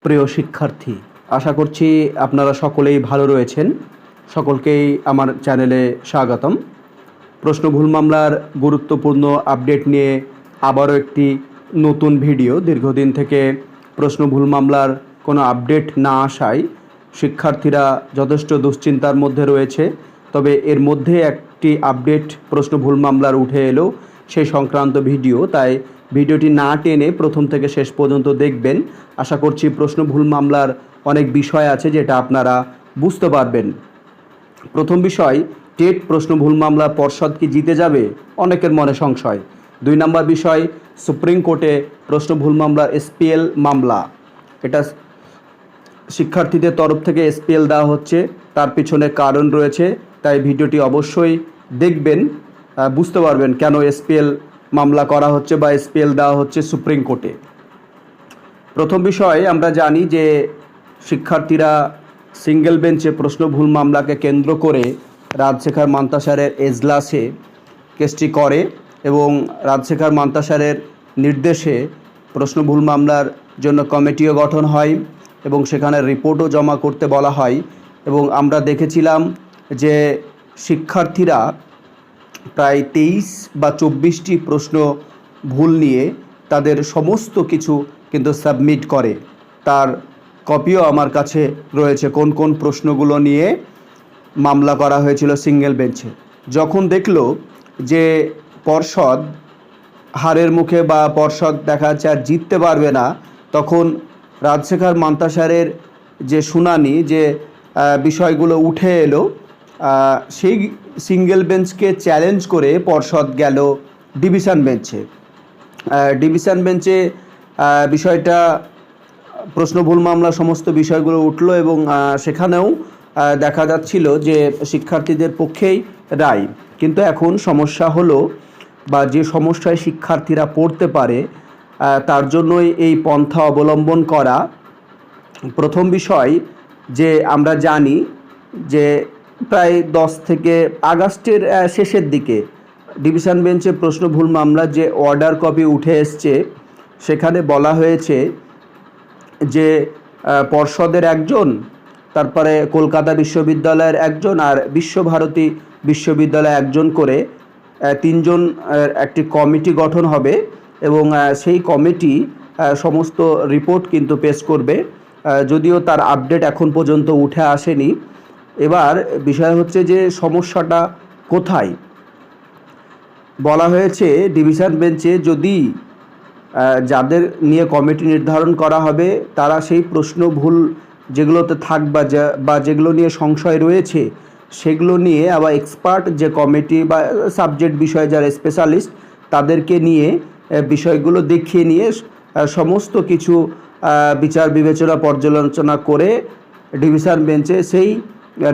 প্রিয় শিক্ষার্থী, আশা করছি আপনারা সকলেই ভালো রয়েছেন। সকলকেই আমার চ্যানেলে স্বাগতম। প্রশ্ন ভুল মামলার গুরুত্বপূর্ণ আপডেট নিয়ে আবারও একটি নতুন ভিডিও। দীর্ঘদিন থেকে প্রশ্ন ভুল মামলার কোনো আপডেট না আসায় শিক্ষার্থীরা যথেষ্ট দুশ্চিন্তার মধ্যে রয়েছে। তবে এর মধ্যে একটি আপডেট প্রশ্ন ভুল মামলার উঠে এলো, সেই সংক্রান্ত ভিডিও। তাই ভিডিওটি না টেনে প্রথম থেকে শেষ পর্যন্ত দেখবেন। আশা করছি প্রশ্ন ভুল মামলার অনেক বিষয় আছে যেটা আপনারা বুঝতে পারবেন। প্রথম বিষয়, টেট প্রশ্ন ভুল মামলা পর্ষদ কি জিতে যাবে? অনেকের মনে সংশয়। 2 নম্বর বিষয়, সুপ্রিম কোর্টে প্রশ্ন ভুল মামলার এসপিএল মামলা। এটা শিক্ষার্থীদের তরফ থেকে এসপিএল দেওয়া হচ্ছে, তার পিছনে কারণ রয়েছে। তাই ভিডিওটি অবশ্যই দেখবেন, বুঝতে পারবেন কেন এসপিএল মামলা করা হচ্ছে বা এসপিএল দেওয়া হচ্ছে সুপ্রিম কোর্টে। প্রথম বিষয়, আমরা জানি যে শিক্ষার্থীরা সিঙ্গেল বেঞ্চে প্রশ্ন ভুল মামলাকে কেন্দ্র করে রাজশেখর মান্তাসারের এজলাসে কেসটি করে এবং রাজশেখর মান্তাসারের নির্দেশে প্রশ্ন ভুল মামলার জন্য কমিটিও গঠন হয় এবং সেখানে রিপোর্টও জমা করতে বলা হয়। এবং আমরা দেখেছিলাম যে শিক্ষার্থীরা প্রায় 23 বা 24টি প্রশ্ন ভুল নিয়ে তাদের সমস্ত কিছু কিন্তু সাবমিট করে। তার কপিও আমার কাছে রয়েছে, কোন কোন প্রশ্নগুলো নিয়ে মামলা করা হয়েছিল সিঙ্গেল বেঞ্চে। যখন দেখল যে পর্ষদ হারের মুখে বা পর্ষদ দেখা যাচ্ছে আর জিততে পারবে না, তখন রাজশেখর মান্তাসারের যে শুনানি, যে বিষয়গুলো উঠে এলো, সেই সিঙ্গেল বেঞ্চকে চ্যালেঞ্জ করে পর্ষদ গেল ডিভিশন বেঞ্চে। ডিভিশন বেঞ্চে বিষয়টা প্রশ্ন ভুল মামলা সমস্ত বিষয়গুলো উঠলো এবং সেখানেও দেখা যাচ্ছিল যে শিক্ষার্থীদের পক্ষেই রায়। কিন্তু এখন সমস্যা হলো, বা যে সমস্যায় শিক্ষার্থীরা পড়তে পারে তার জন্যই এই পন্থা অবলম্বন করা। প্রথম বিষয়, যে আমরা জানি যে প্রায় 10 থেকে আগস্টের শেষের দিকে ডিভিশন বেঞ্চে প্রশ্ন ভুল মামলার যে অর্ডার কপি উঠে এসছে, সেখানে বলা হয়েছে যে পর্ষদের একজন, তারপরে কলকাতা বিশ্ববিদ্যালয়ের একজন আর বিশ্বভারতী বিশ্ববিদ্যালয়ে একজন করে 3 জন একটি কমিটি গঠন হবে এবং সেই কমিটি সমস্ত রিপোর্ট কিন্তু পেশ করবে। যদিও তার আপডেট এখন পর্যন্ত উঠে আসেনি। এবার বিষয় হচ্ছে যে সমস্যাটা কোথায়। বলা হয়েছে ডিভিশন বেঞ্চে যদি যাদের নিয়ে কমিটি নির্ধারণ করা হবে তারা সেই প্রশ্ন ভুল যেগুলোতে থাকবা বা যেগুলো নিয়ে সংশয় রয়েছে সেগুলো নিয়ে আবার এক্সপার্ট যে কমিটি বা সাবজেক্ট বিষয়ে যারা স্পেশালিস্ট তাদেরকে নিয়ে বিষয়গুলো দেখিয়ে নিয়ে সমস্ত কিছু বিচার বিবেচনা পর্যালোচনা করে ডিভিশন বেঞ্চে সেই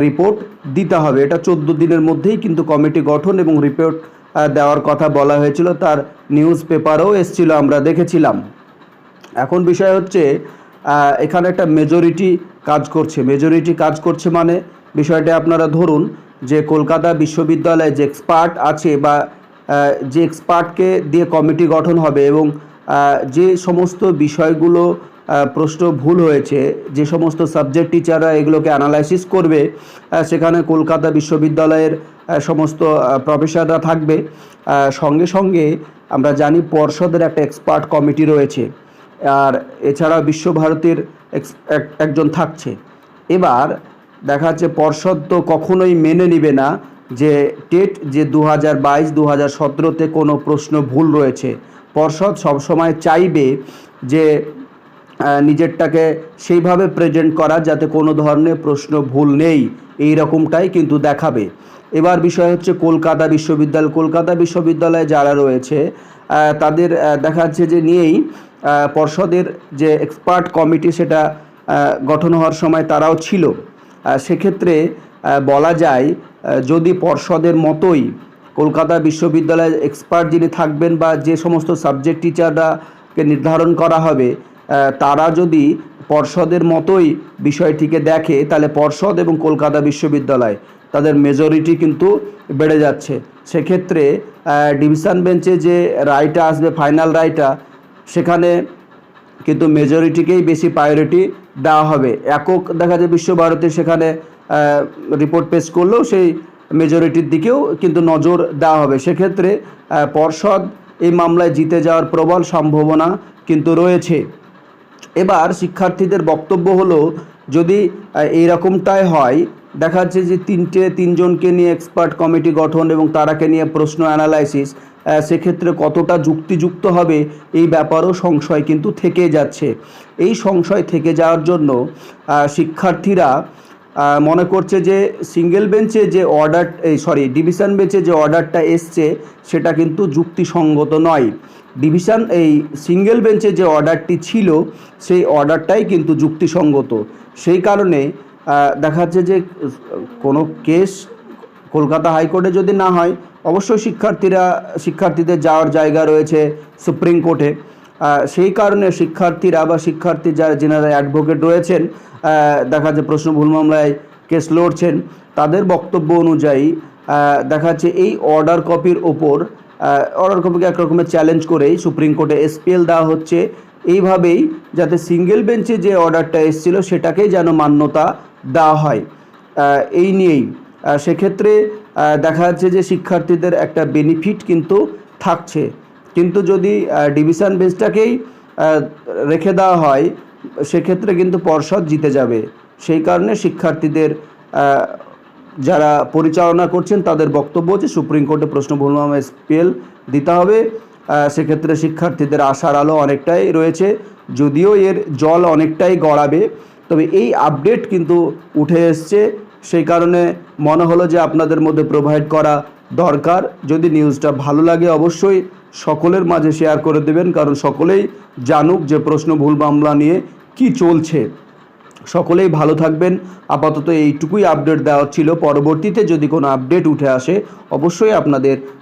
রিপোর্ট দিতে হবে। এটা 14 দিনের মধ্যেই কিন্তু কমিটি গঠন এবং রিপোর্ট দেওয়ার কথা বলা হয়েছিল, তার নিউজ পেপারও এসেছিল, আমরা দেখেছিলাম। এখন বিষয় হচ্ছে এখানে একটা মেজরিটি কাজ করছে। মেজরিটি কাজ করছে মানে বিষয়টা আপনারা ধরুন যে কলকাতা বিশ্ববিদ্যালয়ে যে এক্সপার্ট আছে বা যে এক্সপার্টকে দিয়ে কমিটি গঠন হবে এবং যে সমস্ত বিষয়গুলো প্রশ্ন ভুল হয়েছে, যে সমস্ত সাবজেক্ট টিচাররা এগুলোকে অ্যানালাইসিস করবে, সেখানে কলকাতা বিশ্ববিদ্যালয়ের সমস্ত প্রফেসররা থাকবে। সঙ্গে সঙ্গে আমরা জানি পর্ষদের একটা এক্সপার্ট কমিটি রয়েছে, আর এছাড়া বিশ্বভারতীর একজন থাকছে। এবার দেখা যাচ্ছে পর্ষদ তো কখনোই মেনে নেবে না যে টেট যে 2022-2017তে কোনো প্রশ্ন ভুল রয়েছে। পর্ষদ সবসময় চাইবে যে নিজেরটাকে সেইভাবে প্রেজেন্ট করা যাতে কোনো ধরনের প্রশ্ন ভুল নেই, এই রকমটাই কিন্তু দেখাবে। এবার বিষয় হচ্ছে কলকাতা বিশ্ববিদ্যালয়ে যারা রয়েছে তাদের দেখা যাচ্ছে যে নিয়েই পর্ষদের যে এক্সপার্ট কমিটি সেটা গঠন হওয়ার সময় তারাও ছিল। সেক্ষেত্রে বলা যায় যদি পর্ষদের মতোই কলকাতা বিশ্ববিদ্যালয়ের এক্সপার্ট যিনি থাকবেন বা যে সমস্ত সাবজেক্ট টিচাররাকে নির্ধারণ করা হবে তারা যদি পর্ষদের মতোই বিষয়টিকে দেখে, তাহলে পর্ষদ এবং কলকাতা বিশ্ববিদ্যালয় তাদের মেজরিটি কিন্তু বেড়ে যাচ্ছে। সেক্ষেত্রে ডিভিশন বেঞ্চে যে রায়টা আসবে, ফাইনাল রায়টা, সেখানে কিন্তু মেজরিটিকেই বেশি প্রায়োরিটি দেওয়া হবে। একক দেখা যায় বিশ্বভারতী সেখানে রিপোর্ট পেশ করলেও সেই মেজরিটির দিকেও কিন্তু নজর দেওয়া হবে। সেক্ষেত্রে পর্ষদ এই মামলায় জিতে যাওয়ার প্রবল সম্ভাবনা কিন্তু রয়েছে। এবার শিক্ষার্থীদের বক্তব্য হলো, যদি এইরকমটাই হয়, দেখা যাচ্ছে যে তিনজনকে নিয়ে এক্সপার্ট কমিটি গঠন এবং তারাকে নিয়ে প্রশ্ন অ্যানালাইসিস, সেক্ষেত্রে কতটা যুক্তিযুক্ত হবে এই ব্যাপারও সংশয় কিন্তু থেকে যাচ্ছে। এই সংশয় থেকে যাওয়ার জন্য শিক্ষার্থীরা মনে করছে যে সিঙ্গেল বেঞ্চে যে ডিভিশন বেঞ্চে যে অর্ডারটা এসছে সেটা কিন্তু যুক্তিসঙ্গত নয়। সিঙ্গেল বেঞ্চে যে অর্ডারটি ছিল সেই অর্ডারটাই কিন্তু যুক্তিসঙ্গত। সেই কারণে দেখা যাচ্ছে যে কোনো কেস কলকাতা হাইকোর্টে যদি না হয়, অবশ্যই শিক্ষার্থীদের যাওয়ার জায়গা রয়েছে সুপ্রিম কোর্টে। সেই কারণে শিক্ষার্থীরা বা যেনারা অ্যাডভোকেট রয়েছেন, দেখা যাচ্ছে প্রশ্ন ভুল মামলায় কেস লড়ছেন, তাদের বক্তব্য অনুযায়ী দেখা যাচ্ছে এই অর্ডার কপিকে একরকমের চ্যালেঞ্জ করেই সুপ্রিম কোর্টে এসপিএল দেওয়া হচ্ছে, এইভাবেই যাতে সিঙ্গেল বেঞ্চে যে অর্ডারটা এসেছিল সেটাকেই যেন মান্যতা দেওয়া হয়। এই নিয়েই সেক্ষেত্রে দেখা যাচ্ছে যে শিক্ষার্থীদের একটা বেনিফিট কিন্তু থাকছে। কিন্তু যদি ডিভিশন বেঞ্চটাকেই রেখে দেওয়া হয়, সেক্ষেত্রে কিন্তু পর্ষদ জিতে যাবে। সেই কারণে শিক্ষার্থীদের যারা পরিচালনা করছেন তাদের বক্তব্য যে সুপ্রিম কোর্টে প্রশ্ন ভুল মামলা এসপিএল দিতে হবে। সেক্ষেত্রে শিক্ষার্থীদের আশার আলো অনেকটাই রয়েছে, যদিও এর জল অনেকটাই গড়াবে। তবে এই আপডেট কিন্তু উঠে এসছে, সেই কারণে মনে হলো যে আপনাদের মধ্যে প্রোভাইড করা দরকার। যদি নিউজটা ভালো লাগে অবশ্যই সকলের মাঝে শেয়ার করে দেবেন, কারণ সকলেই জানুক যে প্রশ্ন ভুল মামলা নিয়ে কি চলছে। সকলেই ভালো থাকবেন। আপাতত এইটুকুই আপডেট দেওয়ার ছিল। পরবর্তীতে যদি কোনো আপডেট উঠে আসে অবশ্যই আপনাদের